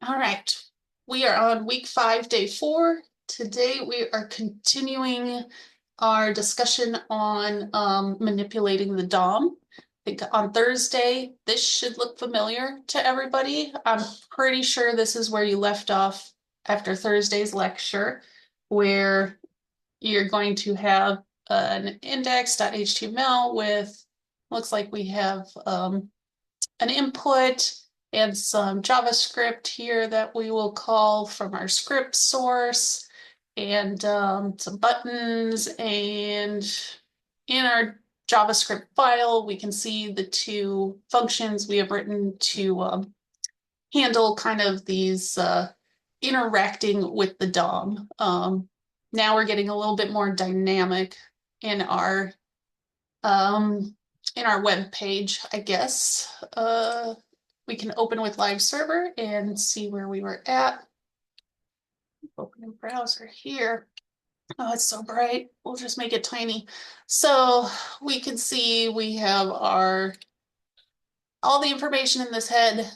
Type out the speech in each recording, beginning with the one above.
All right, we are on week 5, day 4. Today we are continuing our discussion on manipulating the DOM. I think on Thursday, this should look familiar to everybody. I'm pretty sure this is where you left off after Thursday's lecture, where you're going to have an index.html with, looks like we have an input and some JavaScript here that we will call from our script source, and some buttons. And in our JavaScript file, we can see the two functions we have written to handle kind of these interacting with the DOM. Now we're getting a little bit more dynamic in our web page, I guess. We can open with live server and see where we were at. Open a browser here. Oh, it's so bright. We'll just make it tiny. So we can see we have all the information in this head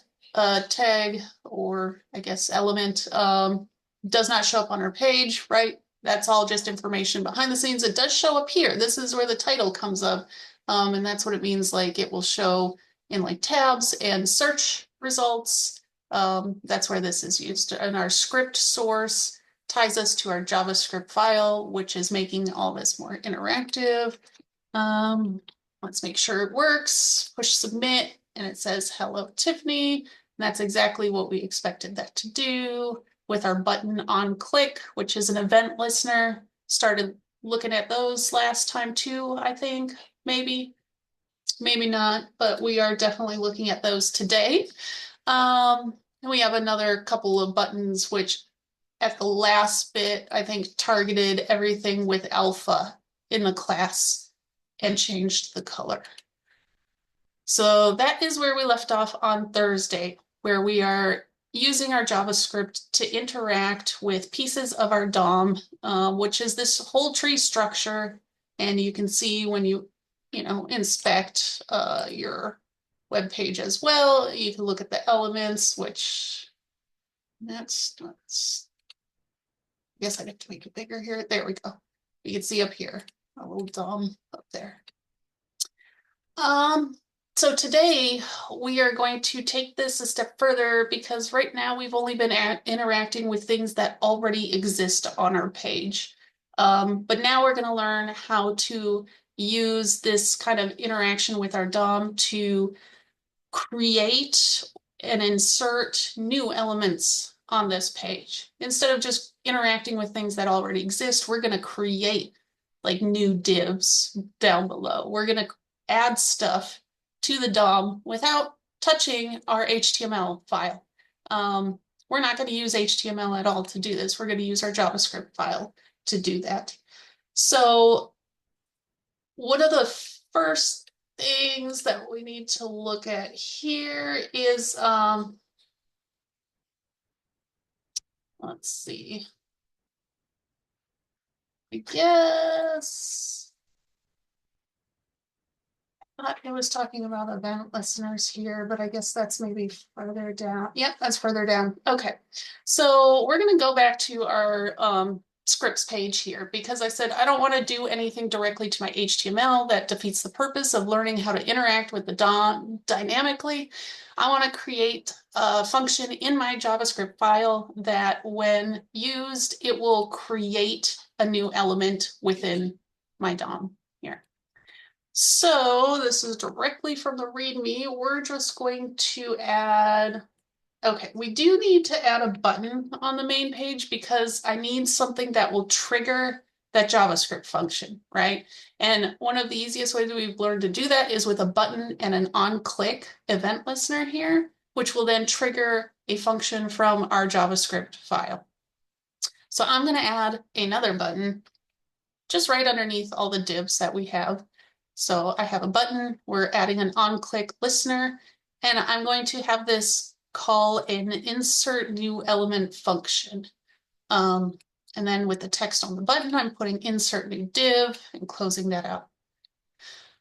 tag, or I guess element, does not show up on our page, right? That's all just information behind the scenes. It does show up here. This is where the title comes up. And that's what it means. Like, it will show in like tabs and search results. That's where this is used. And our script source ties us to our JavaScript file, which is making all this more interactive. Let's make sure it works. Push submit, and it says hello Tiffany. And that's exactly what we expected that to do with our button on click, which is an event listener. Started looking at those last time too, I think. Maybe not, but we are definitely looking at those today. And we have another couple of buttons, which at the last bit, I think targeted everything with alpha in the class and changed the color. So that is where we left off on Thursday, where we are using our JavaScript to interact with pieces of our DOM, which is this whole tree structure. And you can see when you inspect your web page as well, you can look at the elements, which I guess I'd have to make it bigger here. There we go. You can see up here, a little DOM up there. So today we are going to take this a step further, because right now we've only been interacting with things that already exist on our page. But now we're going to learn how to use this kind of interaction with our DOM to create and insert new elements on this page. Instead of just interacting with things that already exist, we're going to create like new divs down below. We're going to add stuff to the DOM without touching our HTML file. We're not going to use HTML at all to do this. We're going to use our JavaScript file to do that. So one of the first things that we need to look at here is, let's see, I guess I thought it was talking about event listeners here, but I guess that's maybe further down. Yep, that's further down. Okay, so we're going to go back to our scripts page here, because I said I don't want to do anything directly to my HTML. That defeats the purpose of learning how to interact with the DOM dynamically. I want to create a function in my JavaScript file that when used, it will create a new element within my DOM here. So this is directly from the README. We're just going to add, okay, we do need to add a button on the main page, because I need something that will trigger that JavaScript function, right? And one of the easiest ways we've learned to do that is with a button and an on-click event listener here, which will then trigger a function from our JavaScript file. So I'm going to add another button just right underneath all the divs that we have. So I have a button, we're adding an on-click listener, and I'm going to have this call an insert new element function. And then with the text on the button, I'm putting insert new div and closing that out.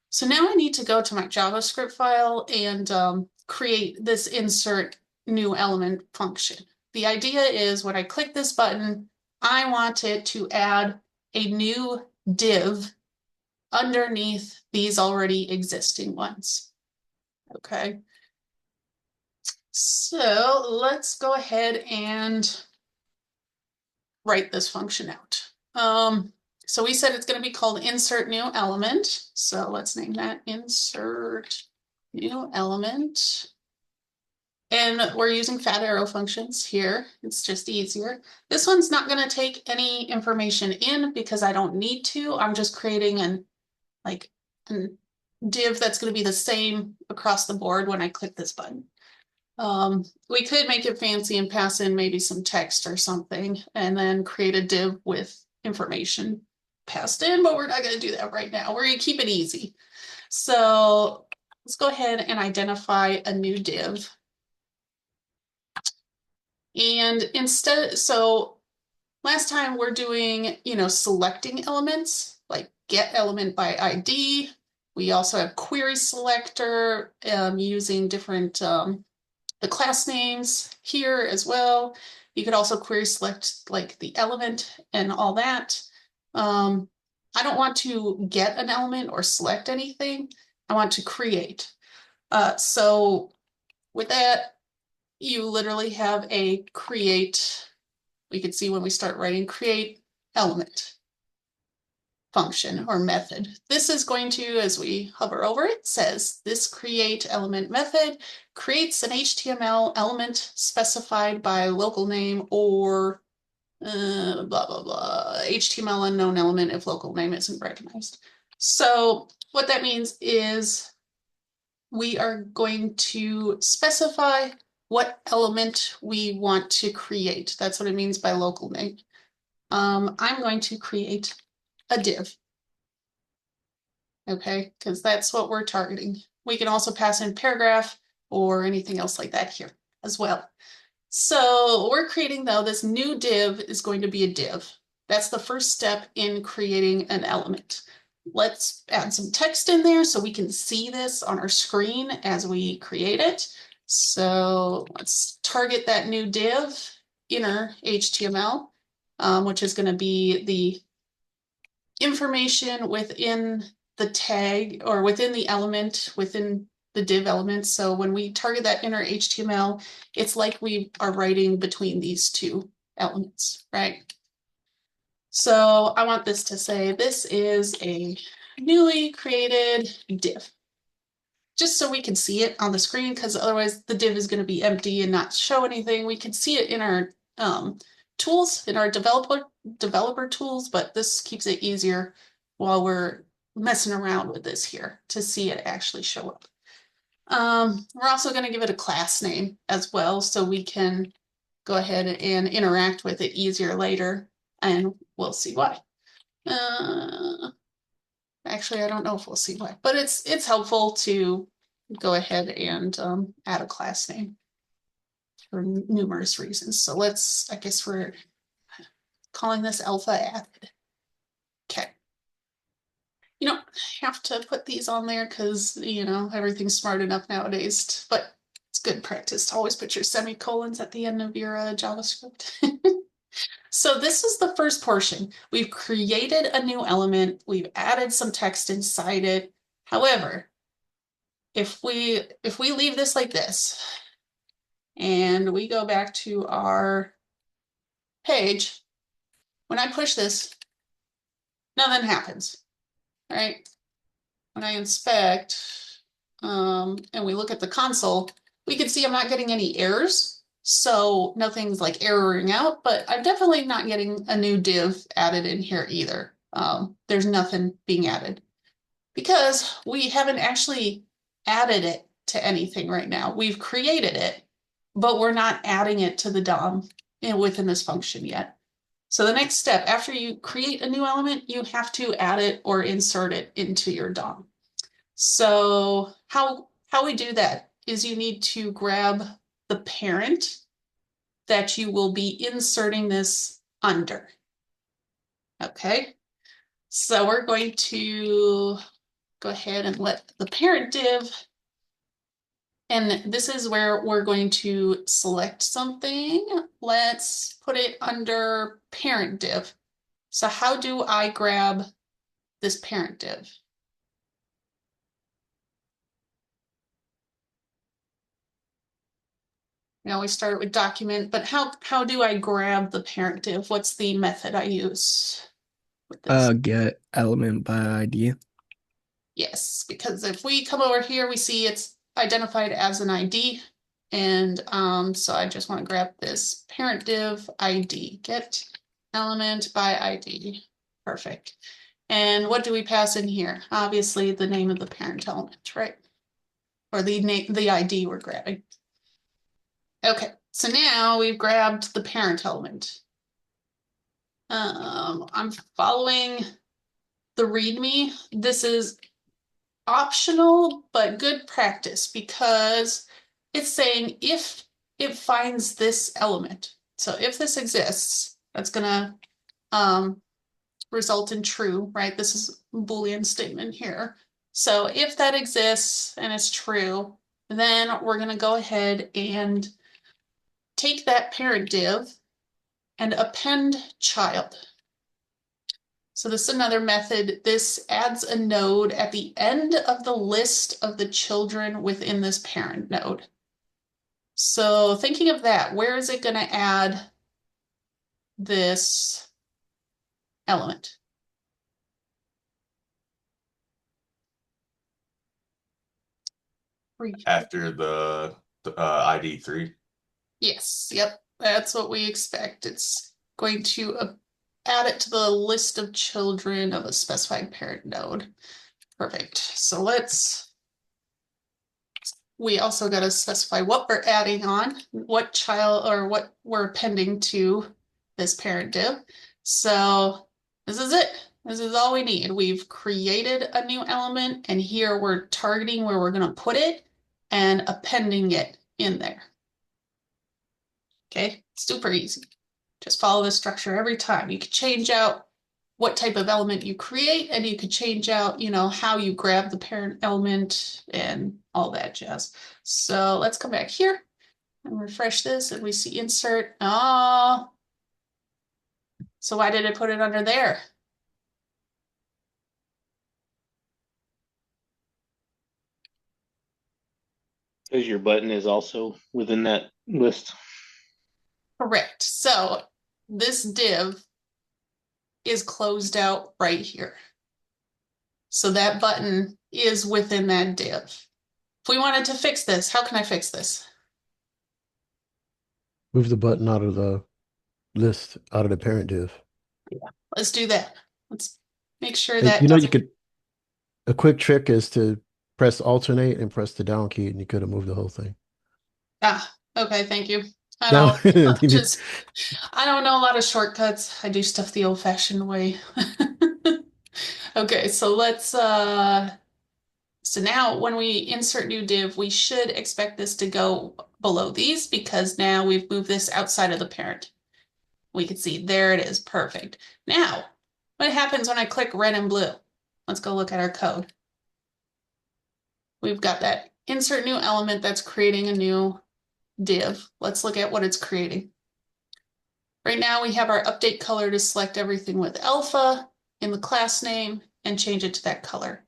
So now I need to go to my JavaScript file and create this insert new element function. the idea is when I click this button, I want it to add a new div underneath these already existing ones. Okay. So let's go ahead and write this function out. So we said it's going to be called insert new element. So let's name that insert new element. And we're using fat arrow functions here. It's just easier. This one's not going to take any information in because I don't need to. I'm just creating an div that's going to be the same across the board when I click this button. We could make it fancy and pass in maybe some text or something and then create a div with information passed in, but we're not going to do that right now. We're going to keep it easy. So let's go ahead and identify a new div. And instead, so last time we're doing, selecting elements like get element by ID. We also have query selector using different the class names here as well. You could also query select like the element and all that. I don't want to get an element or select anything. I want to create. So with that, you literally have a create. We can see when we start writing create element function or method. This is going to, as we hover over it, says this create element method creates an HTML element specified by local name or blah, blah, blah, HTML unknown element if local name isn't recognized. So what that means is we are going to specify what element we want to create. That's what it means by local name. I'm going to create a div. Okay, because that's what we're targeting. We can also pass in paragraph or anything else like that here as well. So we're creating, though, this new div is going to be a div. That's the first step in creating an element. Let's add some text in there so we can see this on our screen as we create it. So let's target that new div, inner HTML, which is going to be the information within the tag or within the element, within the div element. So when we target that inner HTML, it's like we are writing between these two elements, right? So I want this to say this is a newly created div, just so we can see it on the screen, because otherwise the div is going to be empty and not show anything. We can see it in our tools, in our developer tools, but this keeps it easier while we're messing around with this here to see it actually show up. We're also going to give it a class name as well, so we can go ahead and interact with it easier later, and we'll see why. Actually, I don't know if we'll see why, but it's helpful to go ahead and add a class name for numerous reasons. So I guess we're calling this alpha added. Okay. You don't have to put these on there because, everything's smart enough nowadays, but it's good practice to always put your semicolons at the end of your JavaScript. So this is the first portion. We've created a new element. We've added some text inside it. However, if we leave this like this and we go back to our page, when I push this, nothing happens, right? When I inspect and we look at the console, we can see I'm not getting any errors. So nothing's like erroring out, but I'm definitely not getting a new div added in here either. There's nothing being added because we haven't actually added it to anything right now. We've created it, but we're not adding it to the DOM within this function yet. So the next step, after you create a new element, you have to add it or insert it into your DOM. So how we do that is you need to grab the parent that you will be inserting this under. Okay, so we're going to go ahead and let the parent div And this is where we're going to select something. Let's put it under parent div. So how do I grab this parent div? We always start with document, but how do I grab the parent div? What's the method I use with this? Get element by ID. Yes, because if we come over here, we see it's identified as an ID. And so I just want to grab this parent div ID, get element by ID. Perfect. And what do we pass in here? Obviously the name of the parent element, right? Or the name, the ID we're grabbing. Okay, so now we've grabbed the parent element. I'm following the README. This is optional, but good practice because it's saying if it finds this element. So if this exists, that's gonna result in true, right? This is a Boolean statement here. So if that exists and it's true, then we're gonna go ahead and take that parent div and append child. So this is another method. This adds a node at the end of the list of the children within this parent node. So thinking of that, where is it going to add this element? After the ID 3. Yes, yep, that's what we expect. It's going to add it to the list of children of a specified parent node. Perfect. So we also got to specify what we're adding on, what child or what we're appending to this parent div. So this is it. This is all we need. We've created a new element and here we're targeting where we're going to put it and appending it in there. Okay, super easy. Just follow the structure every time. You can change out what type of element you create, and you could change out, how you grab the parent element and all that jazz. So let's come back here and refresh this, and we see insert. Oh, so why did it put it under there? Because your button is also within that list. Correct. So this div is closed out right here. So that button is within that div. If we wanted to fix this, how can I fix this? Move the button out of the list, out of the parent div. Let's do that. Let's make sure And that you doesn't. could, a quick trick is to press alternate and press the down key, and you could have moved the whole thing. Ah, okay, thank you. I Now, don't just I don't know a lot of shortcuts. I do stuff the old-fashioned way. Okay, so so now when we insert new div, we should expect this to go below these because now we've moved this outside of the parent. We can see there it is, perfect. Now, what happens when I click red and blue? Let's go look at our code. We've got that insert new element that's creating a new div. Let's look at what it's creating. Right now we have our update color to select everything with alpha in the class name and change it to that color.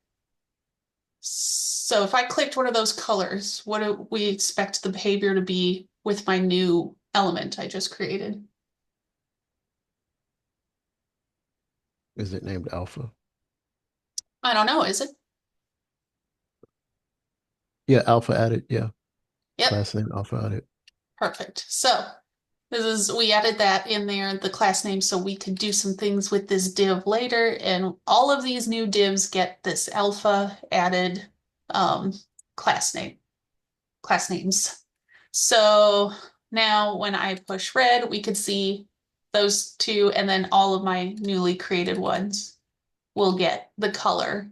So if I clicked one of those colors, what do we expect the behavior to be with my new element I just created? is it named alpha? I don't know, is it? Yeah, alpha added. Yeah, Yep, class name alpha added. perfect. So we added that in there, the class name, so we could do some things with this div later. And all of these new divs get this alpha added class names. So now when I push red, we could see those two, and then all of my newly created ones will get the color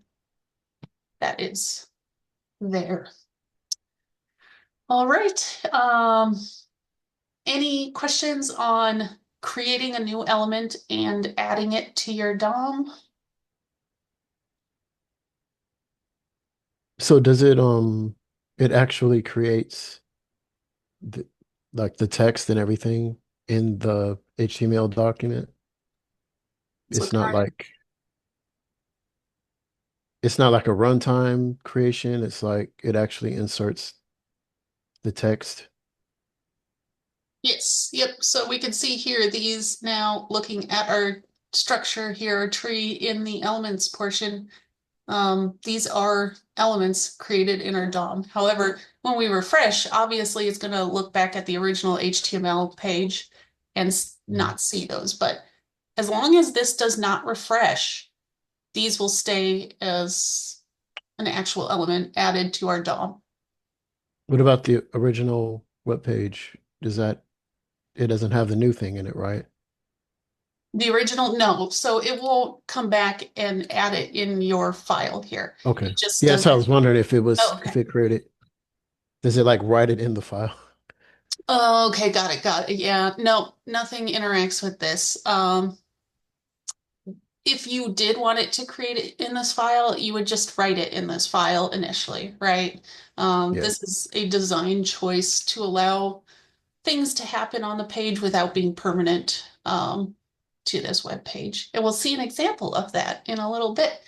that is there. All right. Any questions on creating a new element and adding it to your DOM? So does it it actually creates the, like the text and everything in the HTML document. So It's not like it's not like a runtime creation. It's like it actually inserts the text. yes, yep. So we can see here these now looking at our structure here, our tree in the elements portion. These are elements created in our DOM. However, when we refresh, obviously it's going to look back at the original HTML page and not see those. But as long as this does not refresh, these will stay as an actual element added to our DOM. What about the original web page? Does that it doesn't have the new thing in it, right? The original, no. So it won't come back and add it in your file here. Okay. It just Yeah, does so I it. was wondering if it was Oh, if okay. it created does it like write it in the file? Oh, okay, got it, got it. Yeah, no, nothing interacts with this. If you did want it to create it in this file, you would just write it in this file initially, right? Yeah. This is a design choice to allow things to happen on the page without being permanent to this web page. And we'll see an example of that in a little bit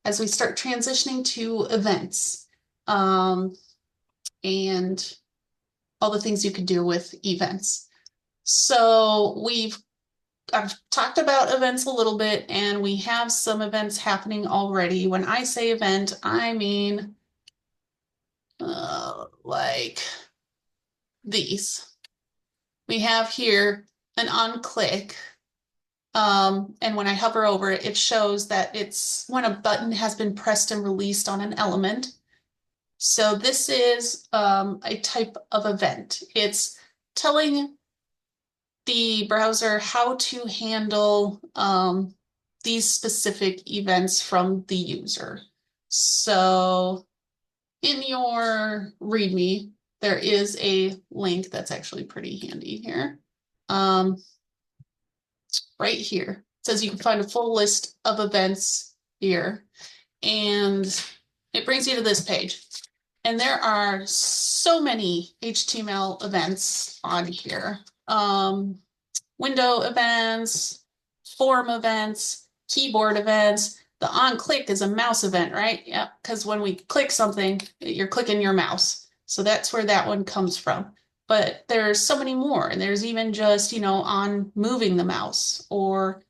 as we start transitioning to events and all the things you can do with events. So I've talked about events a little bit, and we have some events happening already. When I say event, I mean like these. We have here an on click. And when I hover over it, it shows that it's when a button has been pressed and released on an element. So this is a type of event. It's telling the browser how to handle these specific events from the user. So in your README, there is a link that's actually pretty handy here. Right here. It says you can find a full list of events here. And it brings you to this page. And there are so many HTML events on here. Window events, form events, keyboard events. The on click is a mouse event, right? Yeah, because when we click something, you're clicking your mouse. So that's where that one comes from. But there's so many more. And there's even just, on moving the mouse or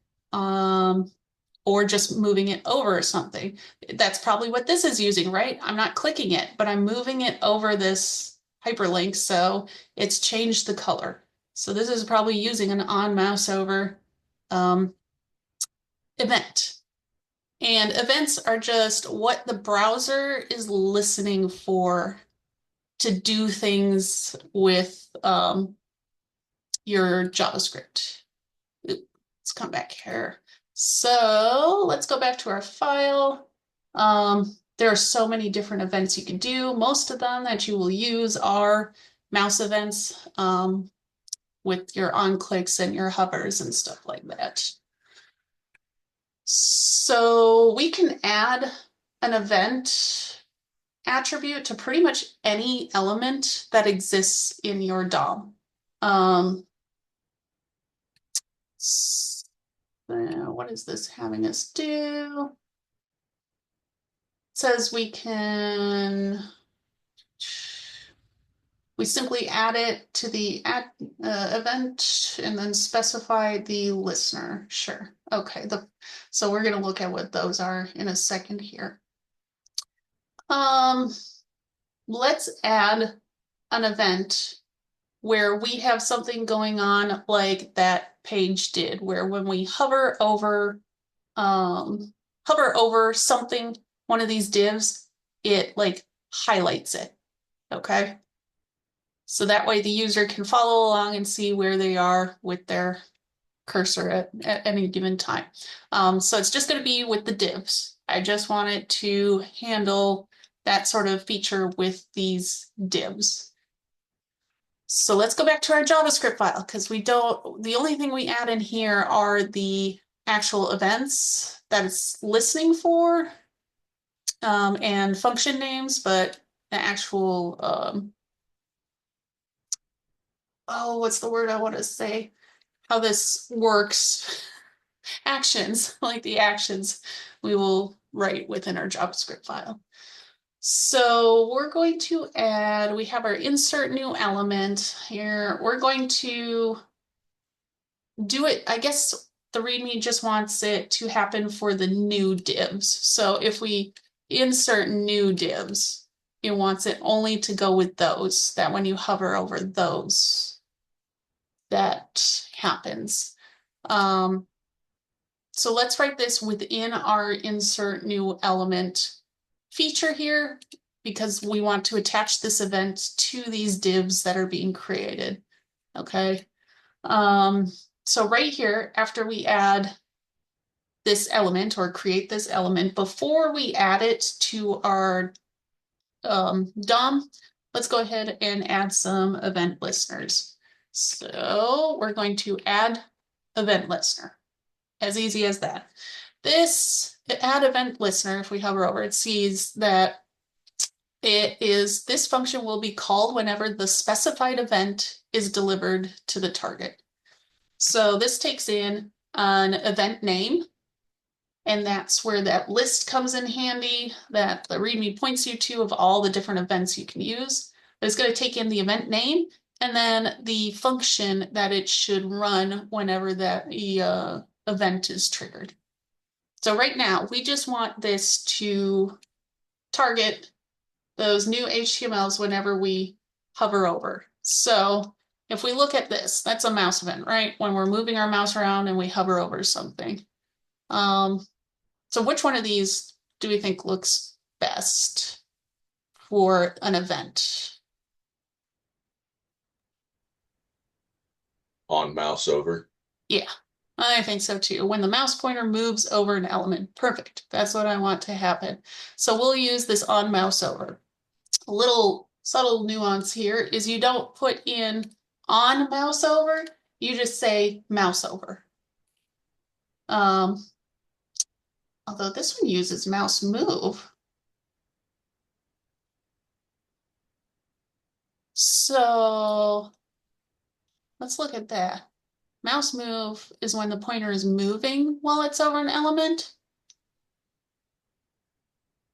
just moving it over something. That's probably what this is using, right? I'm not clicking it, but I'm moving it over this hyperlink, so it's changed the color. So this is probably using an on mouse over event. And events are just what the browser is listening for to do things with your JavaScript. Let's come back here. So let's go back to our file. There are so many different events you can do. Most of them that you will use are mouse events with your on clicks and your hovers and stuff like that. So we can add an event attribute to pretty much any element that exists in your DOM. What is this having us do? It says we simply add it to the event and then specify the listener. Sure. Okay. So we're going to look at what those are in a second here. Let's add an event where we have something going on like that page did, where when we hover over something, one of these divs, it like highlights it. Okay. So that way the user can follow along and see where they are with their cursor at any given time. So it's just going to be with the divs. I just want it to handle that sort of feature with these divs. So let's go back to our JavaScript file because the only thing we add in here are the actual events that it's listening for and function names, but the actual, oh, what's the word I want to say? How this works. Actions, like the actions we will write within our JavaScript file. So we're going to add, we have our insert new element here. We're going to do it, I guess the README just wants it to happen for the new divs. So if we insert new divs, it wants it only to go with those, that when you hover over those, that happens. So let's write this within our insert new element feature here, because we want to attach this event to these divs that are being created. Okay. So right here, after we add this element or create this element, before we add it to our DOM, let's go ahead and add some event listeners. So we're going to add event listener. As easy as that. This add event listener, if we hover over it, sees that this function will be called whenever the specified event is delivered to the target. So this takes in an event name, and that's where that list comes in handy that the README points you to of all the different events you can use. But it's going to take in the event name and then the function that it should run whenever that event is triggered. So right now, we just want this to target those new HTMLs whenever we hover over. So if we look at this, that's a mouse event, right? When we're moving our mouse around and we hover over something. So which one of these do we think looks best for an event? On mouse over. Yeah, I think so too. When the mouse pointer moves over an element. Perfect. That's what I want to happen. So we'll use this on mouse over. A little subtle nuance here is you don't put in on mouse over, you just say mouse over. Although this one uses mouse move. So let's look at that. Mouse move is when the pointer is moving while it's over an element.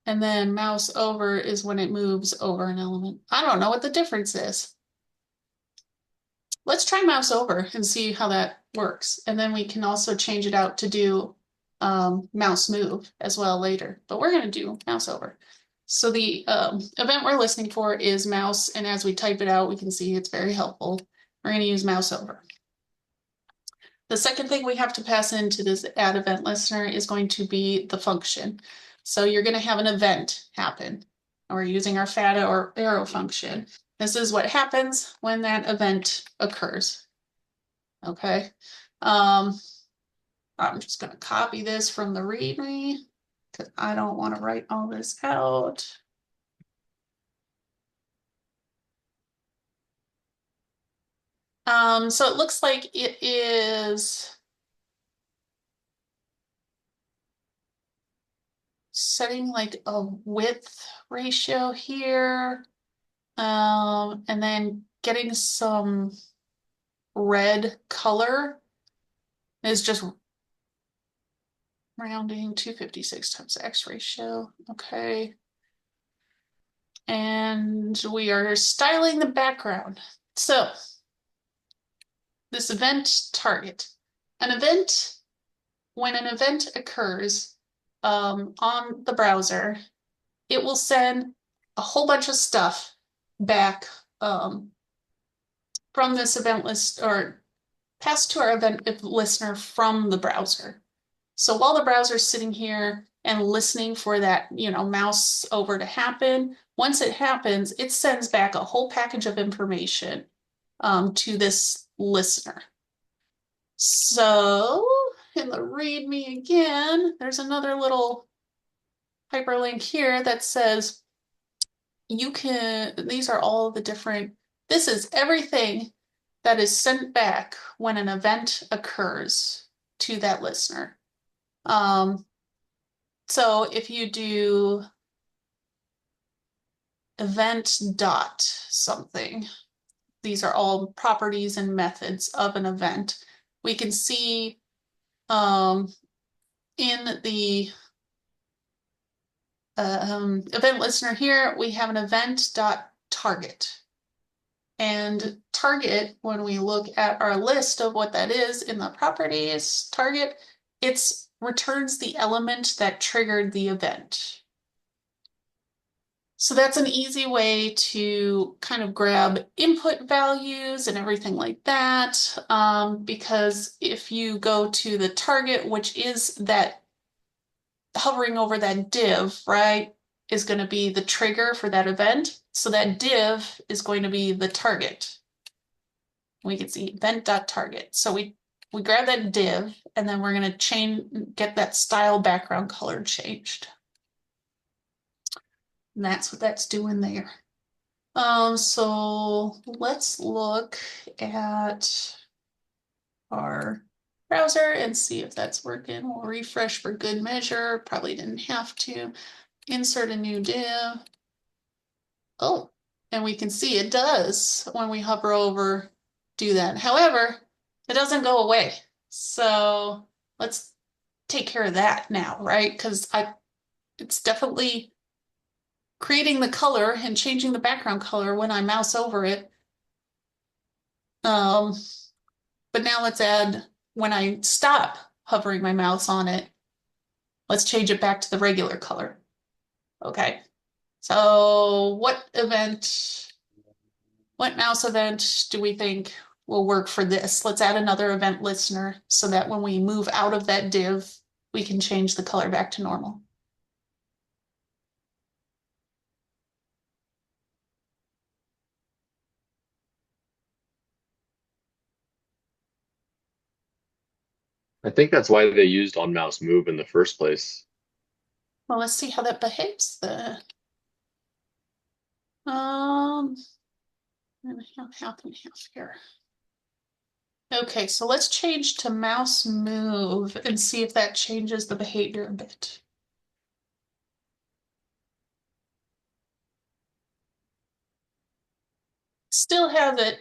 And then mouse over is when it moves over an element. I don't know what the difference is. Let's try mouse over and see how that works. And then we can also change it out to do mouse move as well later. But we're going to do mouse over. So the event we're listening for is mouse. And as we type it out, we can see it's very helpful. We're going to use mouse over. The second thing we have to pass into this add event listener is going to be the function. So you're going to have an event happen. And we're using our fada or arrow function. This is what happens when that event occurs. Okay. I'm just going to copy this from the README because I don't want to write all this out. So it looks like it is setting like a width ratio here, and then getting some red color is just rounding 256 times X ratio. Okay. And we are styling the background. So this event target, an event, when an event occurs on the browser, it will send a whole bunch of stuff back from this event list or pass to our event listener from the browser. So while the browser is sitting here and listening for that, mouse over to happen, once it happens, it sends back a whole package of information to this listener. So in the README again, there's another little hyperlink here that says these are all the different, this is everything that is sent back when an event occurs to that listener. So if you do event dot something. These are all properties and methods of an event. We can see in the event listener here, we have an event dot target. And target, when we look at our list of what that is in the properties target, it's returns the element that triggered the event. So that's an easy way to kind of grab input values and everything like that. Because if you go to the target, which is that hovering over that div, right, is going to be the trigger for that event. So that div is going to be the target. We can see event.target. So we grab that div and then we're going to get that style background color changed. And that's what that's doing there. So let's look at our browser and see if that's working. We'll refresh for good measure. Probably didn't have to. Insert a new div. Oh, and we can see it does when we hover over, do that. However, it doesn't go away. So let's take care of that now, right? Because it's definitely creating the color and changing the background color when I mouse over it. But now let's add, when I stop hovering my mouse on it, let's change it back to the regular color. Okay, so what mouse event do we think will work for this? Let's add another event listener so that when we move out of that div, we can change the color back to normal. I think that's why they used on mouse move in the first place. Well, let's see how that behaves. Half and half here. Okay, so let's change to mouse move and see if that changes the behavior a bit. Still have it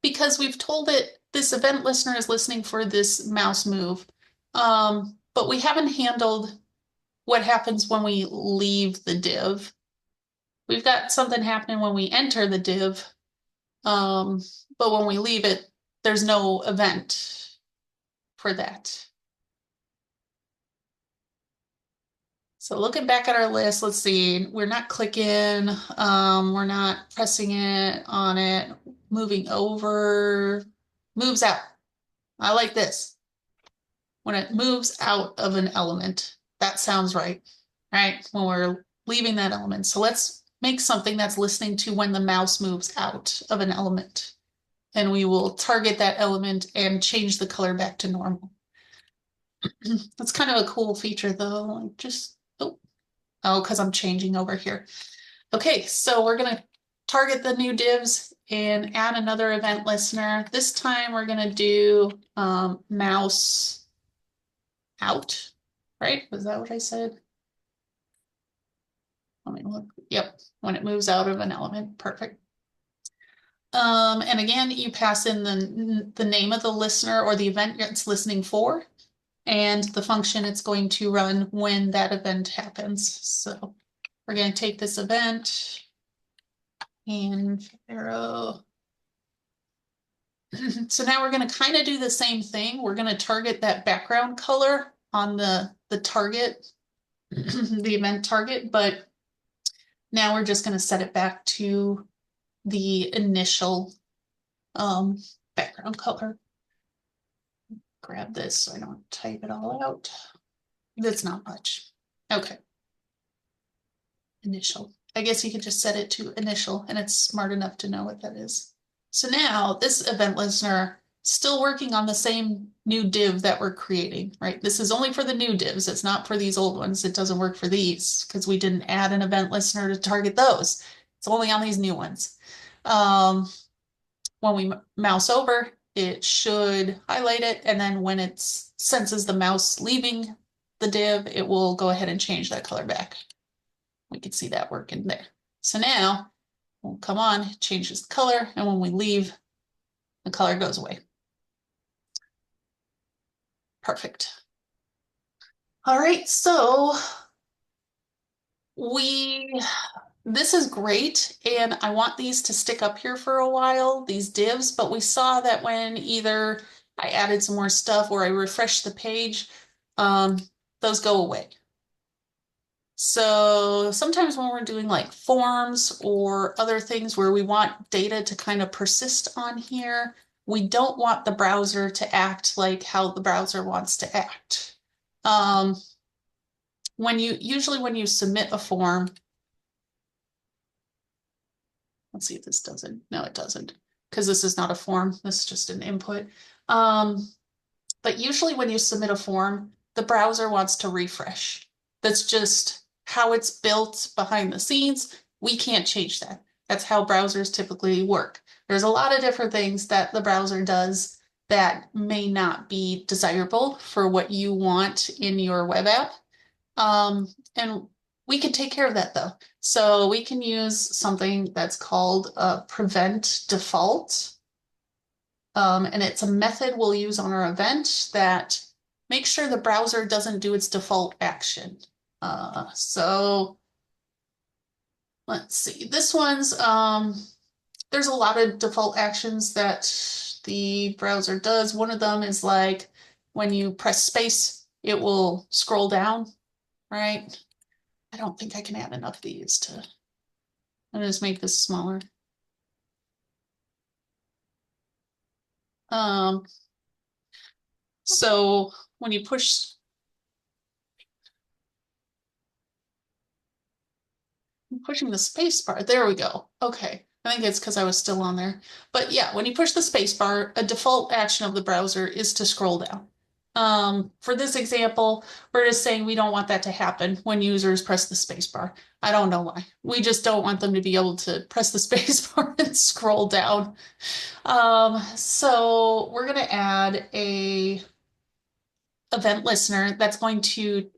because we've told it this event listener is listening for this mouse move. But we haven't handled what happens when we leave the div. We've got something happening when we enter the div. But when we leave it, there's no event for that. So looking back at our list, let's see, we're not clicking, we're not pressing it on it, moving over, moves out. I like this. When it moves out of an element, that sounds right, right? When we're leaving that element. So let's make something that's listening to when the mouse moves out of an element. And we will target that element and change the color back to normal. That's kind of a cool feature though. Just, because I'm changing over here. Okay, so we're gonna target the new divs and add another event listener. This time we're gonna do mouse out, right? Was that what I said? Let me look. Yep, when it moves out of an element, perfect. And again, you pass in the name of the listener or the event it's listening for, and the function it's going to run when that event happens. So we're going to take this event and arrow. So now we're going to kind of do the same thing. We're going to target that background color on the target, the event target, but now we're just going to set it back to the initial background color. Grab this so I don't type it all out. That's not much. Okay. Initial. I guess you could just set it to initial and it's smart enough to know what that is. So now this event listener still working on the same new div that we're creating, right? This is only for the new divs. It's not for these old ones. It doesn't work for these because we didn't add an event listener to target those. It's only on these new ones. When we mouse over, it should highlight it. And then when it senses the mouse leaving the div, it will go ahead and change that color back. We can see that working there. So now we'll come on, it changes the color, and when we leave, the color goes away. Perfect. All right, so this is great, and I want these to stick up here for a while, these divs, but we saw that when either I added some more stuff or I refreshed the page, those go away. So sometimes when we're doing like forms or other things where we want data to kind of persist on here, we don't want the browser to act like how the browser wants to act. Usually when you submit a form, let's see if this does it. No, it doesn't, because this is not a form. This is just an input. But usually when you submit a form, the browser wants to refresh. That's just how it's built behind the scenes. We can't change that. That's how browsers typically work. There's a lot of different things that the browser does that may not be desirable for what you want in your web app. And we can take care of that though. So we can use something that's called prevent default. And it's a method we'll use on our event that makes sure the browser doesn't do its default action. So let's see, this one's, there's a lot of default actions that the browser does. One of them is like when you press space, it will scroll down, right? I don't think I can add enough of these to, I'll just make this smaller. So when you push, I'm pushing the space bar, there we go. Okay, I think it's because I was still on there. But yeah, when you push the space bar, a default action of the browser is to scroll down. For this example, we're just saying we don't want that to happen when users press the space bar. I don't know why. We just don't want them to be able to press the space bar and scroll down. So we're going to add a event listener that's going to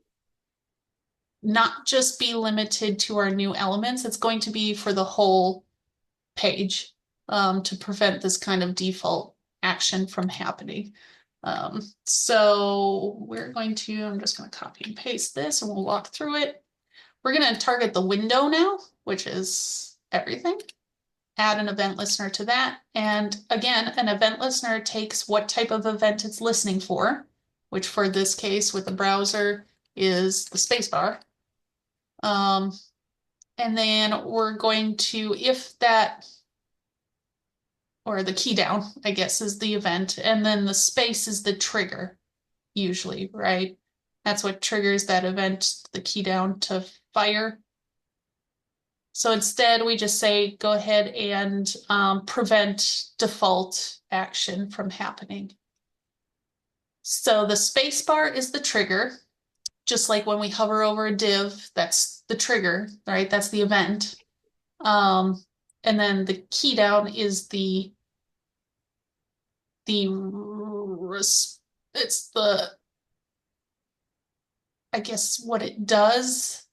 not just be limited to our new elements, it's going to be for the whole page, to prevent this kind of default action from happening. So we're going to, I'm just going to copy and paste this and we'll walk through it. We're going to target the window now, which is everything. Add an event listener to that. And again, an event listener takes what type of event it's listening for, which for this case with the browser is the spacebar. And then we're going to, if that, or the key down, I guess, is the event, and then the space is the trigger, usually, right? That's what triggers that event, the key down to fire. So instead, we just say, go ahead and prevent default action from happening. So the space bar is the trigger, just like when we hover over a div, that's the trigger, right? That's the event. And then the key down is it's the, I guess, what it does.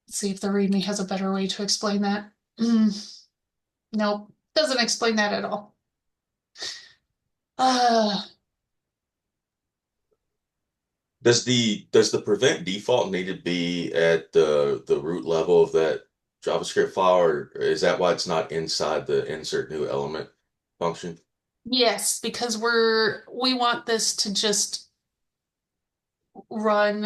Let's see if the README has a better way to explain that. Nope, doesn't explain that at all. Does the prevent default need to be at the root level of that JavaScript file, or is that why it's not inside the insert new element function? Yes, because we want this to just run,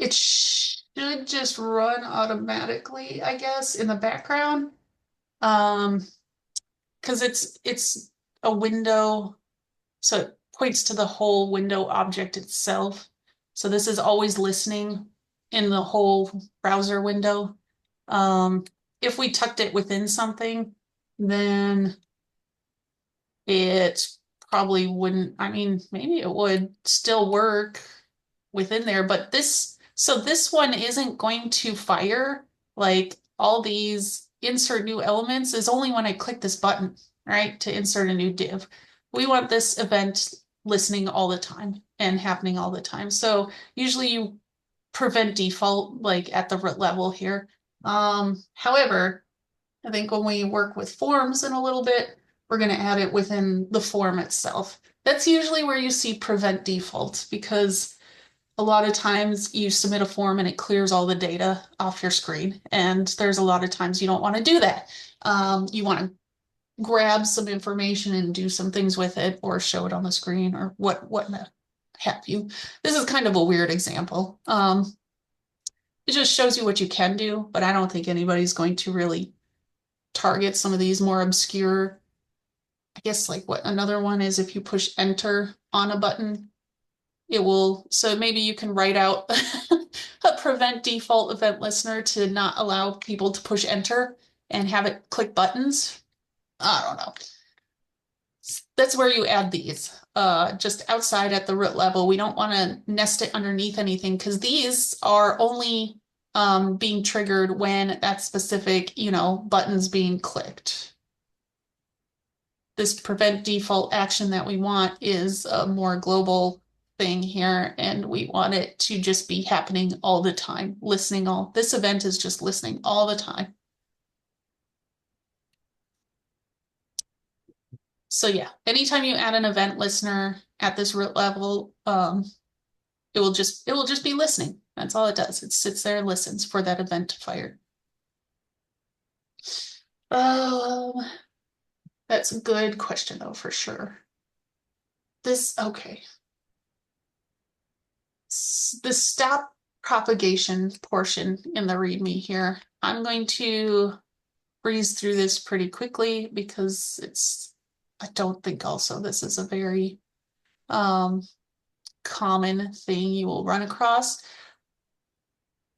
it should just run automatically, I guess, in the background. Because it's a window, so it points to the whole window object itself. So this is always listening in the whole browser window. If we tucked it within something, then it probably wouldn't, I mean, maybe it would still work within there, but this one isn't going to fire. Like all these insert new elements is only when I click this button, right, to insert a new div. We want this event listening all the time. and happening all the time. So usually you prevent default like at the root level here. However, I think when we work with forms in a little bit, we're going to add it within the form itself. That's usually where you see prevent default, because a lot of times you submit a form and it clears all the data off your screen. And there's a lot of times you don't want to do that. You want to grab some information and do some things with it, or show it on the screen, or what have you. This is kind of a weird example. It just shows you what you can do, but I don't think anybody's going to really target some of these more obscure. I guess like what another one is, if you push enter on a button, it will, so maybe you can write out a prevent default event listener to not allow people to push enter and have it click buttons. I don't know. That's where you add these. Just outside at the root level, we don't want to nest it underneath anything, because these are only being triggered when that specific, button's being clicked. This prevent default action that we want is a more global thing here, and we want it to just be happening all the time, listening all. This event is just listening all the time. So yeah, anytime you add an event listener at this root level, it will just be listening. That's all it does. It sits there and listens for that event to fire. That's a good question though, for sure. Okay. The stop propagation portion in the README here, I'm going to breeze through this pretty quickly, because I don't think also this is a very common thing you will run across.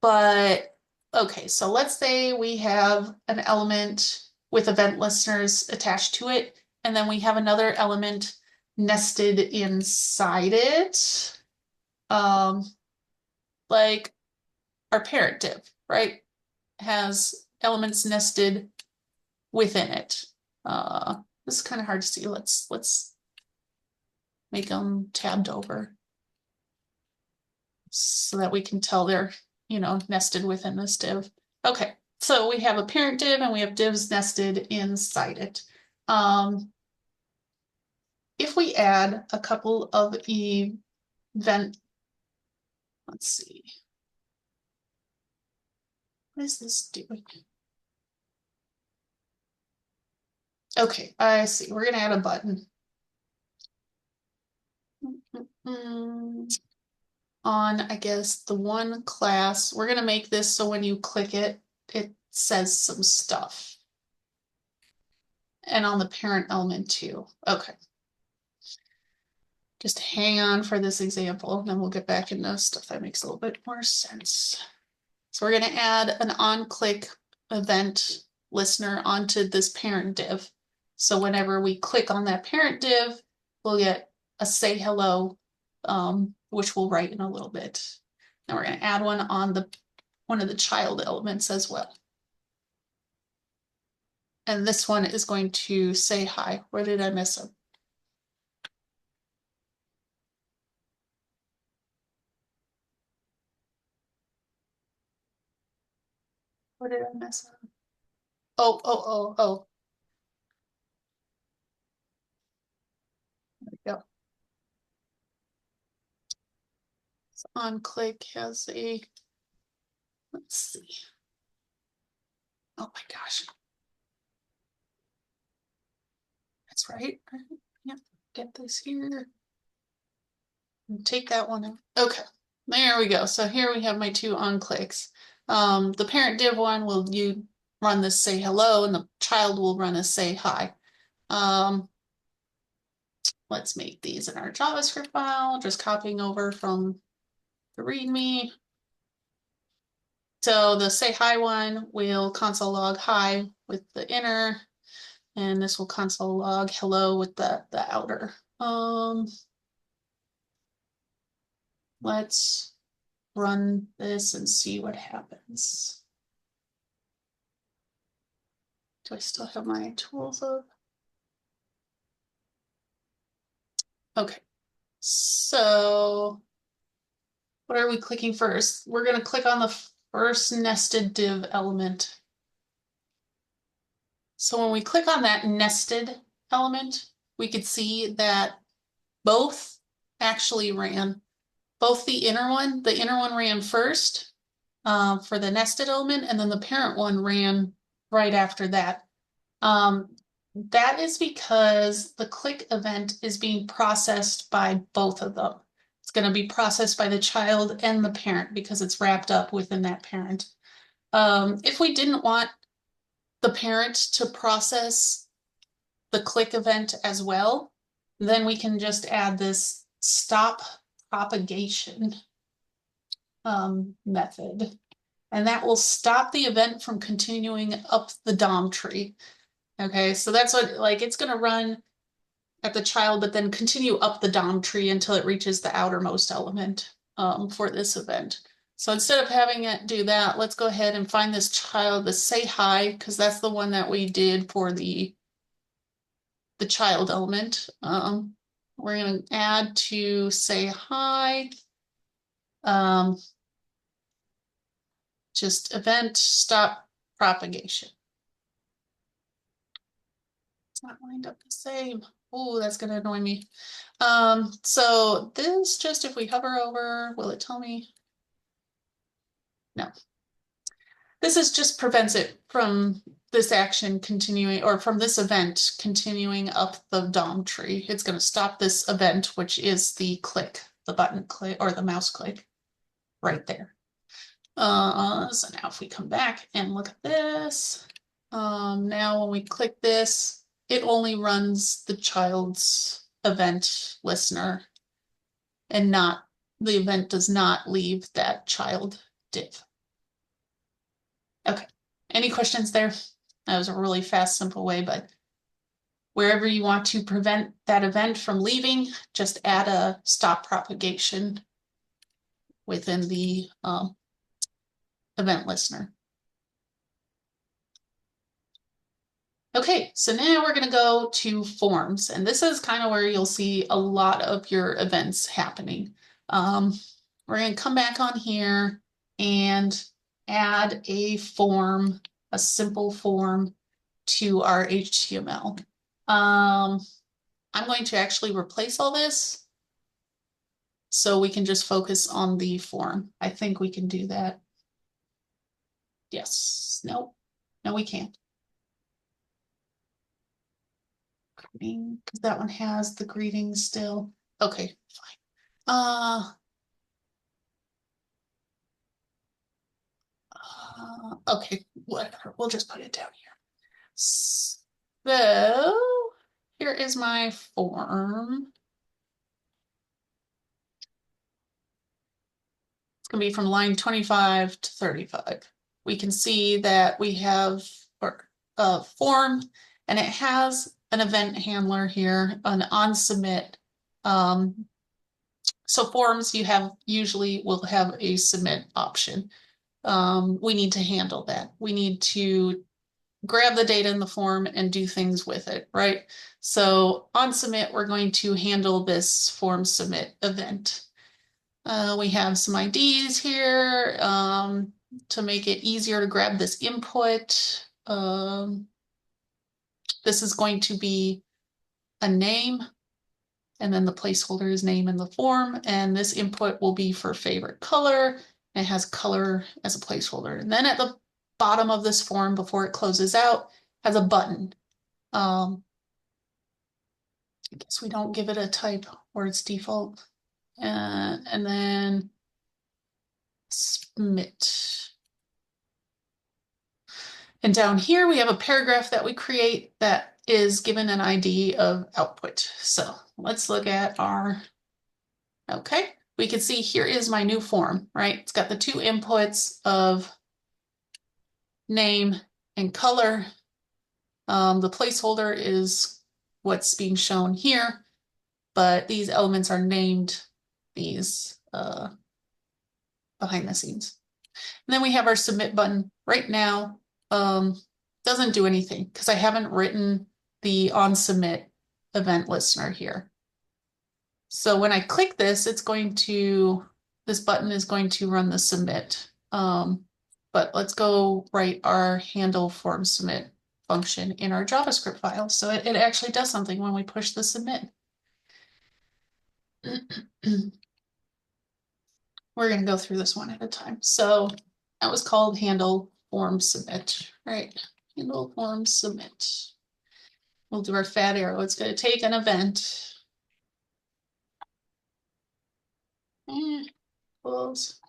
But okay, so let's say we have an element with event listeners attached to it, and then we have another element nested inside it. Like our parent div, right? Has elements nested within it. This is kind of hard to see. Let's make them tabbed over so that we can tell they're, nested within this div. Okay, so we have a parent div and we have divs nested inside it. If we add a couple of event, let's see. What is this doing? Okay, I see. We're gonna add a button. On, I guess, the one class. We're gonna make this so when you click it, it says some stuff. And on the parent element too. Okay. Just hang on for this example, and then we'll get back into stuff that makes a little bit more sense. So we're gonna add an on-click event listener onto this parent div. So whenever we click on that parent div, we'll get a say hello, which we'll write in a little bit. Now we're going to add one on one of the child elements as well. And this one is going to say hi. Where did I mess up? Where did I mess up? Oh. There we go. So on click has a, let's see. Oh my gosh. That's right. Yep. Get this here. And take that one out. Okay. There we go. So here we have my two on clicks. The parent div one will run this say hello, and the child will run a say hi. Let's make these in our JavaScript file, just copying over from the README. So the say hi one will console log hi with the inner, and this will console log hello with the outer. Let's run this and see what happens. Do I still have my tools up? Okay, So what are we clicking first? We're going to click on the first nested div element. So when we click on that nested element, we could see that both actually ran. Both the inner one ran first for the nested element, and then the parent one ran right after that. That is because the click event is being processed by both of them. It's going to be processed by the child and the parent because it's wrapped up within that parent. If we didn't want the parent to process the click event as well, then we can just add this stop propagation method. And that will stop the event from continuing up the DOM tree. Okay, so that's what, like, it's going to run at the child, but then continue up the DOM tree until it reaches the outermost element for this event. So instead of having it do that, let's go ahead and find this child, the say hi, because that's the one that we did for the child element. We're going to add to say hi. Just event stop propagation. It's not lined up the same. Oh, that's going to annoy me. So this, just if we hover over, will it tell me? No. This is just prevents it from this action continuing, or from this event continuing up the DOM tree. It's going to stop this event, which is the click, the button click, or the mouse click right there. So now if we come back and look at this, now when we click this, it only runs the child's event listener, and not, the event does not leave that child div. Okay, any questions there? That was a really fast, simple way, but wherever you want to prevent that event from leaving, just add a stop propagation within the event listener. Okay, so now we're going to go to forms, and this is kind of where you'll see a lot of your events happening. We're going to come back on here and add a form, a simple form to our HTML. I'm going to actually replace all this so we can just focus on the form. I think we can do that. Yes, no, we can't. Because that one has the greetings still. Okay, fine. Okay, whatever. We'll just put it down here. So here is my form. It's going to be from line 25 to 35. We can see that we have a form, and it has an event handler here, an on submit. So forms usually will have a submit option. We need to handle that. We need to grab the data in the form and do things with it, right? So on submit, we're going to handle this form submit event. We have some IDs here to make it easier to grab this input. This is going to be a name, and then the placeholder is name in the form, and this input will be for favorite color. It has color as a placeholder. And then at the bottom of this form, before it closes out, has a button. I guess we don't give it a type or its default. And then submit. And down here, we have a paragraph that we create that is given an ID of output. So let's look at our, okay, we can see here is my new form, right? It's got the two inputs of name and color. The placeholder is what's being shown here, but these elements are named these behind the scenes. And then we have our submit button right now. Doesn't do anything because I haven't written the on submit event listener here. So when I click this, this button is going to run the submit. But let's go write our handle form submit function in our JavaScript file. So it actually does something when we push the submit. We're going to go through this one at a time. So that was called handle form submit, right? Handle form submit. We'll do our fat arrow. It's going to take an event. Close.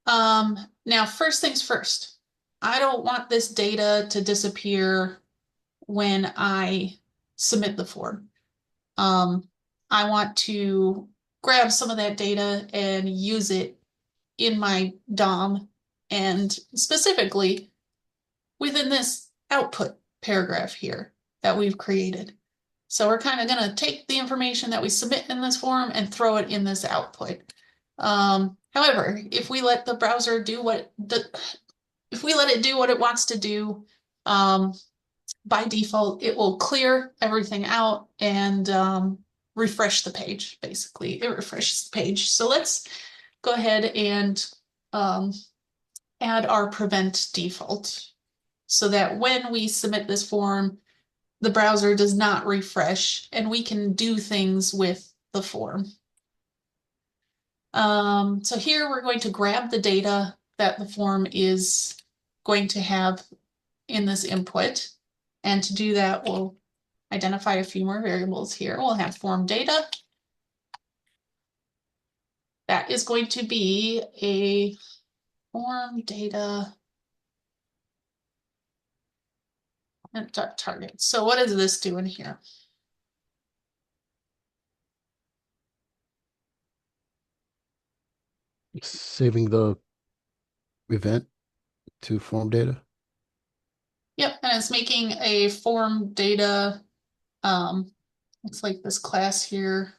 Now, first things first, I don't want this data to disappear when I submit the form. I want to grab some of that data and use it in my DOM and specifically within this output paragraph here that we've created. So we're kind of going to take the information that we submit in this form and throw it in this output. However, if we let the browser do if we let it do what it wants to do, by default, it will clear everything out and refresh the page, basically. It refreshes the page. So let's go ahead and add our prevent default so that when we submit this form, the browser does not refresh and we can do things with the form. So here we're going to grab the data that the form is going to have in this input. And to do that, we'll identify a few more variables here. We'll have form data. That is going to be a form data and target. So what is this doing here? Saving the event to form data. Yep, and it's making a form data. Looks like this class here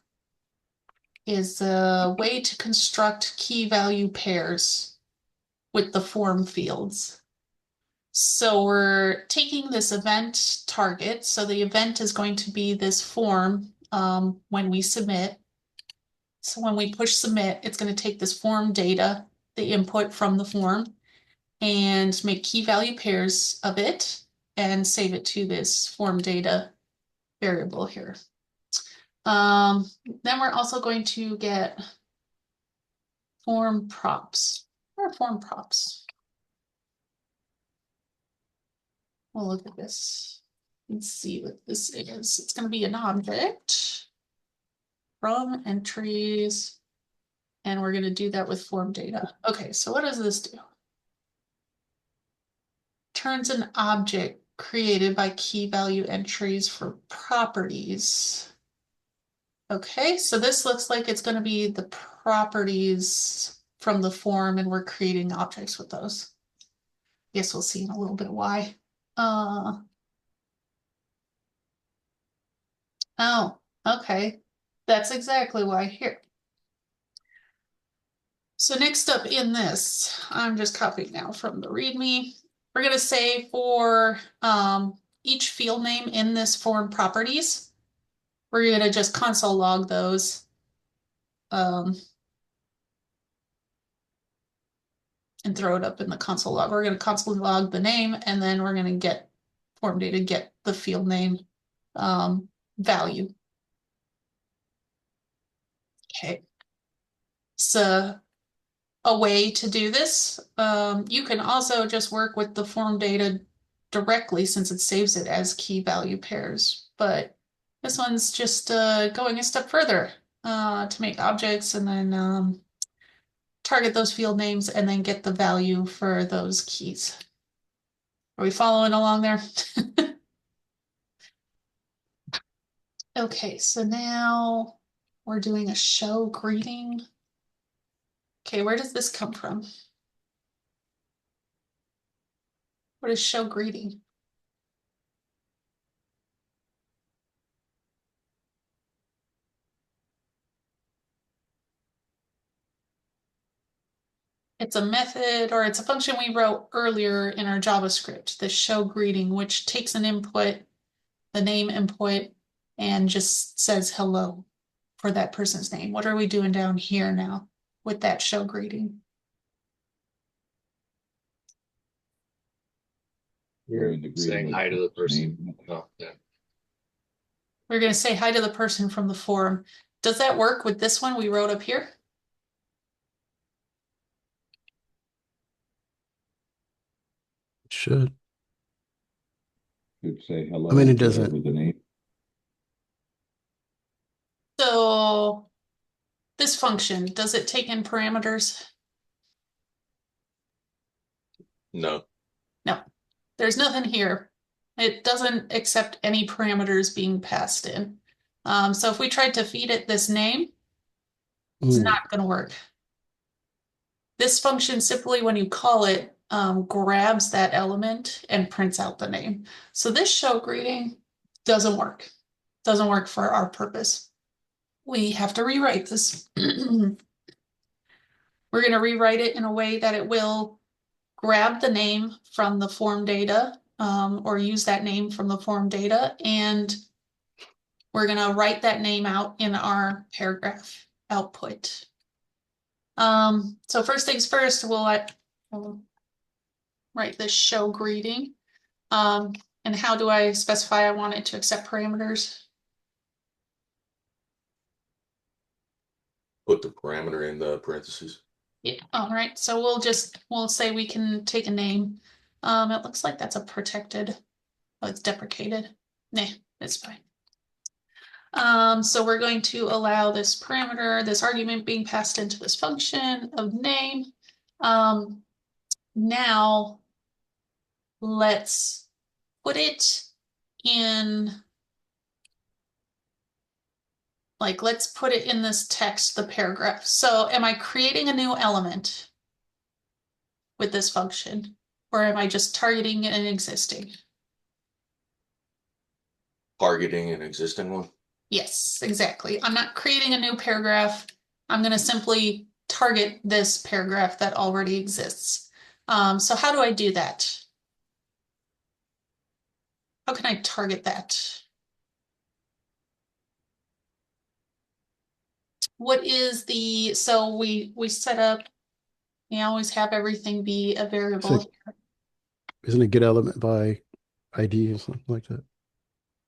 is a way to construct key value pairs with the form fields. So we're taking this event target. So the event is going to be this form when we submit. So when we push submit, it's going to take this form data, the input from the form, and make key value pairs of it and save it to this form data variable here. Then we're also going to get form props. Where are form props? We'll look at this and see what this is. It's going to be an object from entries, and we're going to do that with form data. Okay, so what does this do? Turns an object created by key value entries for properties. Okay, so this looks like it's going to be the properties from the form, and we're creating objects with those. Guess we'll see in a little bit why. Oh, okay. That's exactly why here. So next up in this, I'm just copying now from the README. We're going to say for each field name in this form properties, we're going to just console log those. And throw it up in the console log. We're going to console log the name, and then we're going to get form data, get the field name value. Okay. So a way to do this. You can also just work with the form data directly since it saves it as key value pairs. But this one's just going a step further to make objects and then target those field names and then get the value for those keys. Are we following along there? Okay, so now we're doing a show greeting. Okay, where does this come from? What is show greeting? It's a method, or it's a function we wrote earlier in our JavaScript, the show greeting, which takes an input, the name input, and just says hello for that person's name. What are we doing down here now with that show greeting? You're saying hi to the person. Oh, yeah. We're going to say hi to the person from the forum. Does that work with this one we wrote up here? It should. Could say hello. I mean, it doesn't. With the name. So this function, does it take in parameters? No. No, there's nothing here. It doesn't accept any parameters being passed in. So if we tried to feed it this name, it's not going to work. This function simply, when you call it, grabs that element and prints out the name. So this show greeting doesn't work. Doesn't work for our purpose. We have to rewrite this. We're going to rewrite it in a way that it will grab the name from the form data, or use that name from the form data, and we're going to write that name out in our paragraph output. So first things first, we'll write this show greeting. And how do I specify I want it to accept parameters? Put the parameter in the parentheses. Yeah, all right. So we'll say we can take a name. It looks like that's a protected, oh, it's deprecated. Nah, it's fine. So we're going to allow this parameter, this argument being passed into this function of name. Now let's put it in, like, let's put it in this text, the paragraph. So am I creating a new element with this function, or am I just targeting an existing? Targeting an existing one. Yes, exactly. I'm not creating a new paragraph. I'm going to simply target this paragraph that already exists. So how do I do that? How can I target that? What is the, so we set up, we always have everything be a variable. Isn't it get element by ID or something like that?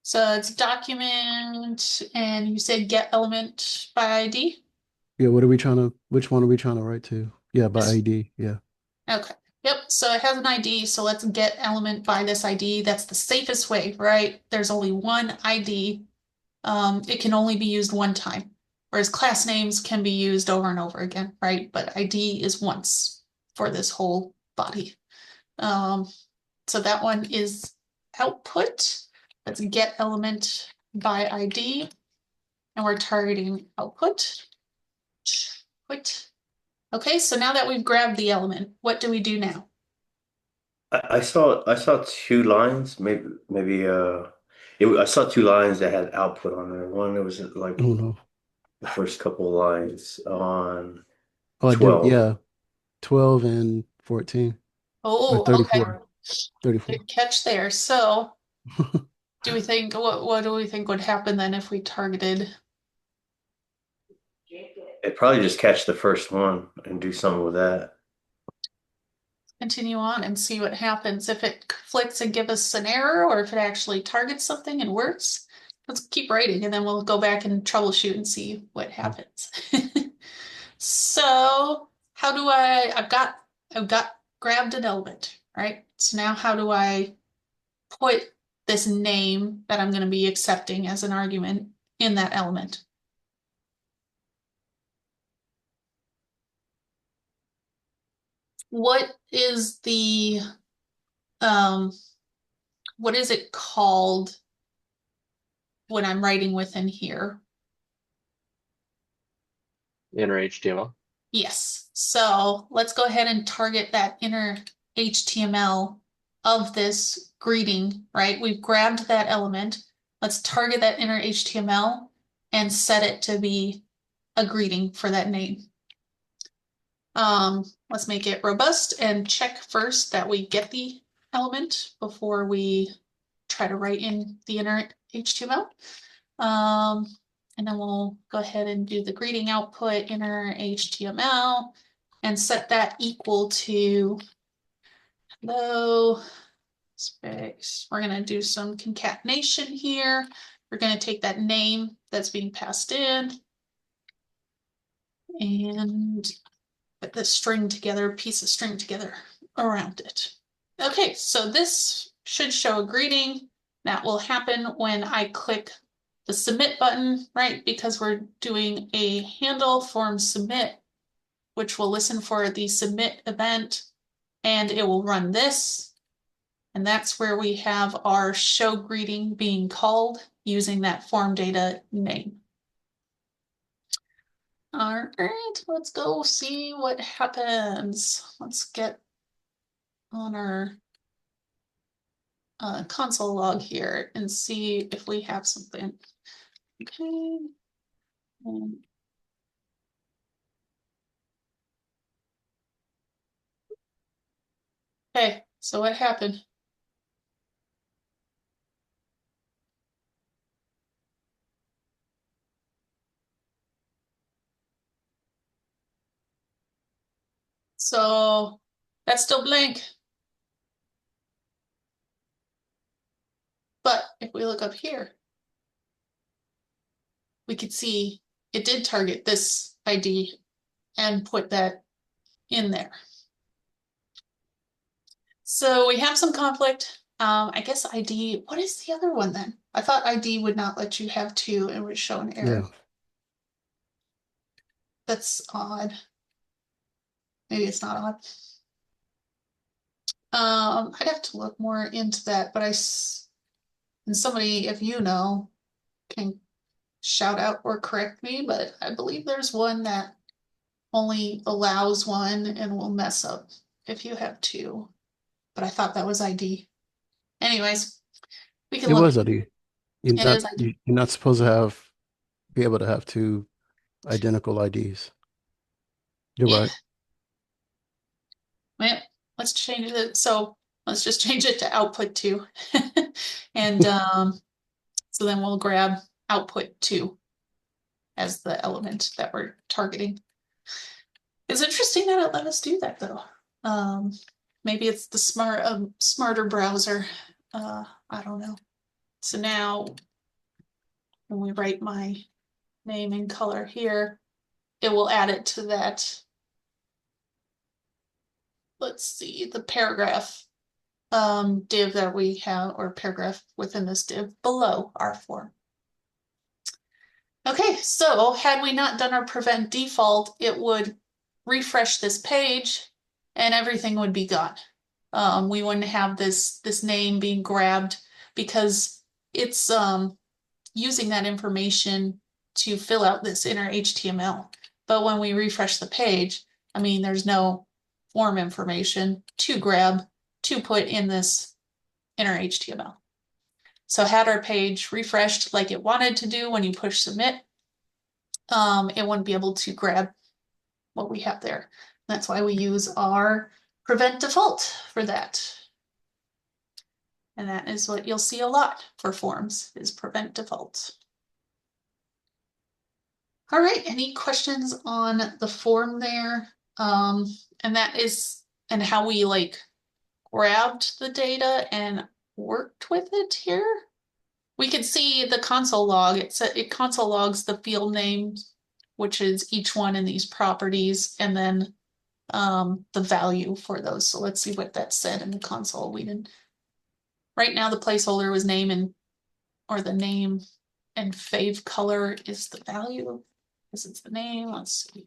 So it's document, and you said get element by ID? Yeah, which one are we trying to write to? Yeah, by ID, yeah. Okay, yep, so it has an ID, so let's get element by this ID. That's the safest way, right? There's only one ID. It can only be used one time, whereas class names can be used over and over again, right? But ID is once for this whole body. So that one is output. Let's get element by ID, and we're targeting output. Okay, so now that we've grabbed the element, what do we do now? I saw two lines, I saw two lines that had output on there. One, it was like Oh no. the first couple of lines on Oh, I did, 12. yeah. 12 and 14. Oh, Or 34. okay. 34. Good catch there. So do we think, what do we think would happen then if we targeted? It'd probably just catch the first one and do something with that. Continue on and see what happens. If it conflicts and give us an error, or if it actually targets something and works. Let's keep writing, and then we'll go back and troubleshoot and see what happens. So how do I've got grabbed an element, right? So now how do I put this name that I'm going to be accepting as an argument in that element? What is the, what is it called when I'm writing within here? Inner HTML. Yes. So let's go ahead and target that inner HTML of this greeting, right? We've grabbed that element. Let's target that inner HTML and set it to be a greeting for that name. Let's make it robust and check first that we get the element before we try to write in the inner HTML. And then we'll go ahead and do the greeting output in our HTML and set that equal to hello space. We're going to do some concatenation here. We're going to take that name that's being passed in and put the string together, piece of string together around it. Okay, so this should show a greeting. That will happen when I click the submit button, right? Because we're doing a handle form submit, which will listen for the submit event, and it will run this. And that's where we have our show greeting being called using that form data name. All right, let's go see what happens. Let's get on our console log here and see if we have something. Okay. Okay, so what happened? So that's still blank. But if we look up here, we could see it did target this ID and put that in there. So we have some conflict. I guess ID, what is the other one then? I thought ID would not let you have two and would show an error. Yeah. That's odd. Maybe it's not odd. I'd have to look more into that, but and somebody, if you know, can shout out or correct me, but I believe there's one that only allows one and will mess up if you have two. But I thought that was ID. Anyways, we can It look. was ID. You're It not, is ID. you're not supposed to be able to have two identical IDs. You're Yeah. right. Well, let's change it. So let's just change it to output 2. And so then we'll grab output 2 as the element that we're targeting. It's interesting that it let us do that though. Maybe it's the smarter browser. I don't know. So now when we write my name in color here, it will add it to that. Let's see, the paragraph div that we have, or paragraph within this div below our form. Okay, so had we not done our prevent default, it would refresh this page and everything would be gone. We wouldn't have this name being grabbed because it's using that information to fill out this inner HTML. But when we refresh the page, I mean, there's no form information to grab to put in this inner HTML. So had our page refreshed like it wanted to do when you push submit, it wouldn't be able to grab what we have there. That's why we use our prevent default for that. And that is what you'll see a lot for forms, is prevent default. All right, any questions on the form there? And that is, and how we like grabbed the data and worked with it here. We could see the console log. It console logs the field names, which is each one in these properties, and then the value for those. So let's see what that said in the console. We didn't. Right now, the placeholder was name and, or the name and fave color is the value. This is the name. Let's see.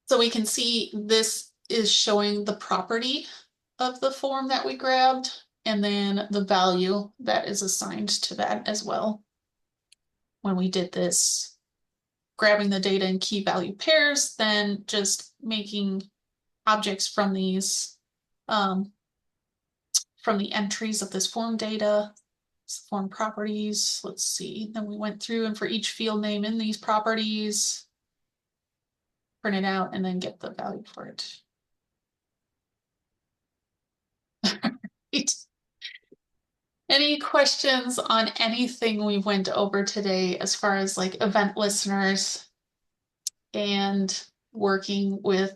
So we can see this is showing the property of the form that we grabbed, and then the value that is assigned to that as well. When we did this, grabbing the data in key value pairs, then just making objects from these, from the entries of this form data, form properties. Let's see. Then we went through and for each field name in these properties, print it out and then get the value for it. Right. Any questions on anything we went over today as far as like event listeners and working with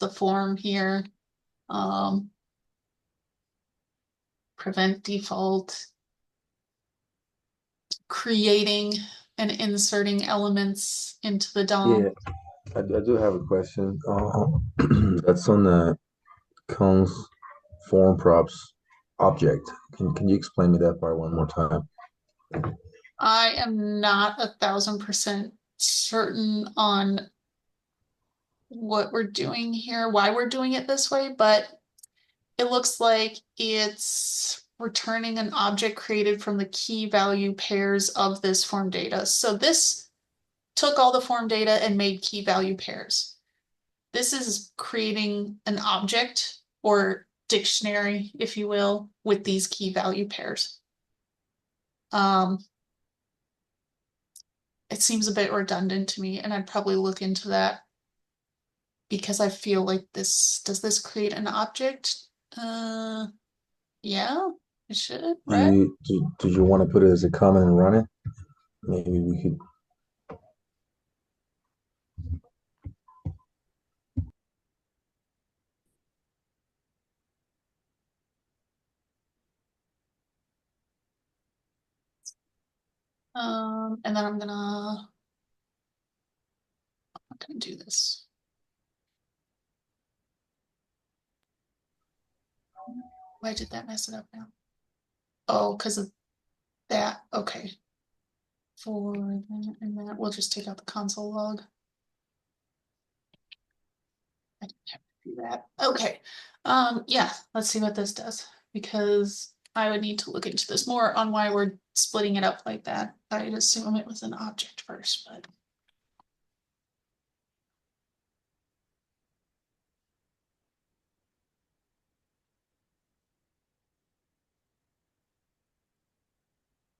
the form here? Prevent default, creating and inserting elements into the DOM. Yeah, I do have a question. That's on the cons form props object. Can you explain me that part one more time? I am not 1,000% certain on what we're doing here, why we're doing it this way, but it looks like it's returning an object created from the key value pairs of this form data. So this took all the form data and made key value pairs. This is creating an object or dictionary, if you will, with these key value pairs. It seems a bit redundant to me, and I'd probably look into that because I feel like does this create an object? Yeah, it should, right? Do you want to put it as a comment and run it? Maybe we could. And then I'm not gonna do this. Why did that mess it up now? Oh, because of that. Okay. For that and that, we'll just take out the console log. I didn't have to do that. Okay. Yeah, let's see what this does because I would need to look into this more on why we're splitting it up like that. I'd assume it was an object first, but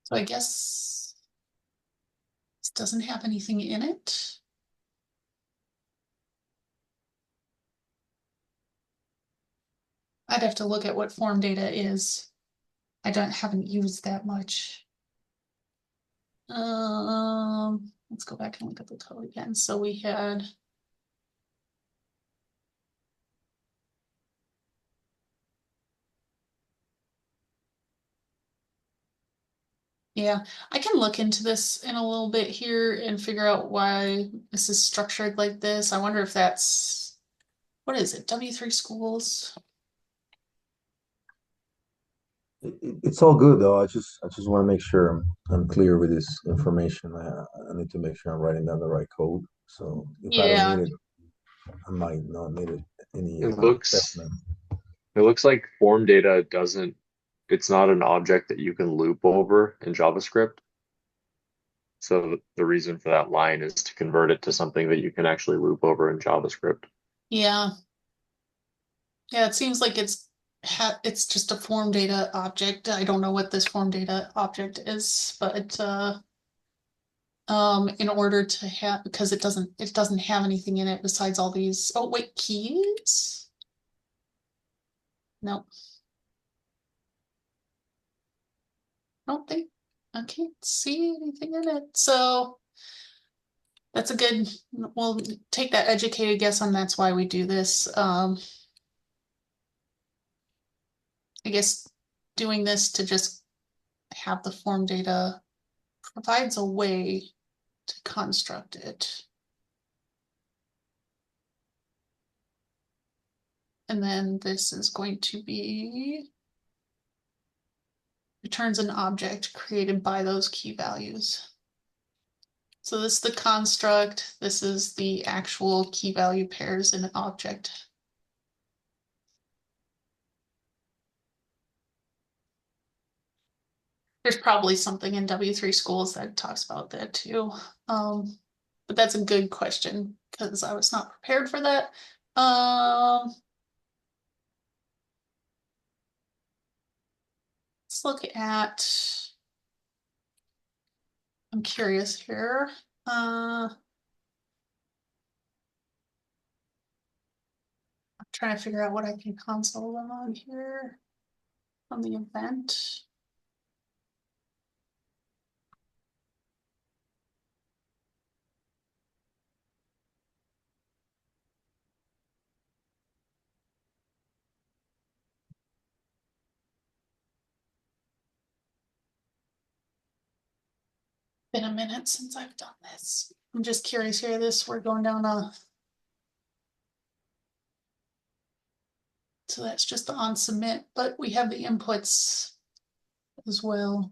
so I guess this doesn't have anything in it. I'd have to look at what form data is. Haven't used that much. Let's go back and look at the code again. So we had yeah, I can look into this in a little bit here and figure out why this is structured like this. I wonder if that's what is it? W3 schools? It's all good though. I just want to make sure I'm clear with this information. I need to make sure I'm writing down the right code. So if I don't Yeah, need it, I might not need it any It looks assessment. it looks like form data doesn't, it's not an object that you can loop over in JavaScript. So the reason for that line is to convert it to something that you can actually loop over in JavaScript. yeah. Yeah, it seems like it's just a form data object. I don't know what this form data object is, but in order to have because it doesn't have anything in it besides all these. Oh wait, keys? No. I don't think I can't see anything in it. So that's a good, we'll take that educated guess on that's why we do this. I guess doing this to just have the form data provides a way to construct it. And then this is going to be returns an object created by those key values. So this is the construct, this is the actual key value pairs in an object. There's probably something in W3 schools that talks about that too. But that's a good question because I was not prepared for that. Let's look at, I'm curious here. I'm trying to figure out what I can console log here. from the event. Been a minute since I've done this. I'm just curious here, we're going down so that's just the on submit, but we have the inputs as well.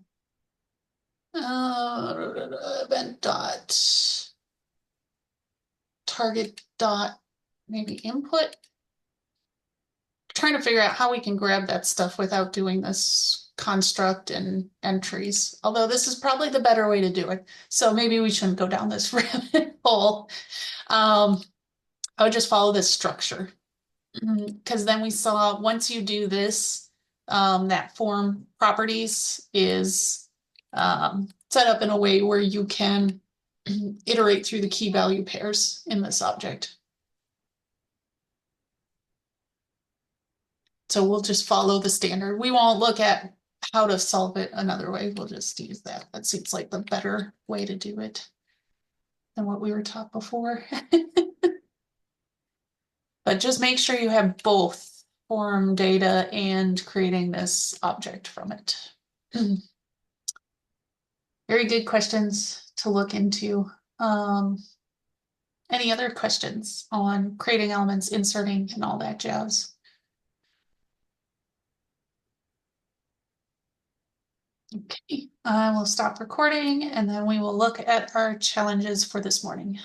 Event dot target dot maybe input. Trying to figure out how we can grab that stuff without doing this construct and entries. Although this is probably the better way to do it. So maybe we shouldn't go down this rabbit hole. I would just follow this structure. Because then we saw once you do this, that form properties is set up in a way where you can iterate through the key value pairs in this object. So we'll just follow the standard. We won't look at how to solve it another way. We'll just use that. That seems like the better way to do it than what we were taught before. But just make sure you have both form data and creating this object from it. Very good questions to look into. Any other questions on creating elements, inserting, and all that jazz? Okay, I will stop recording and then we will look at our challenges for this morning.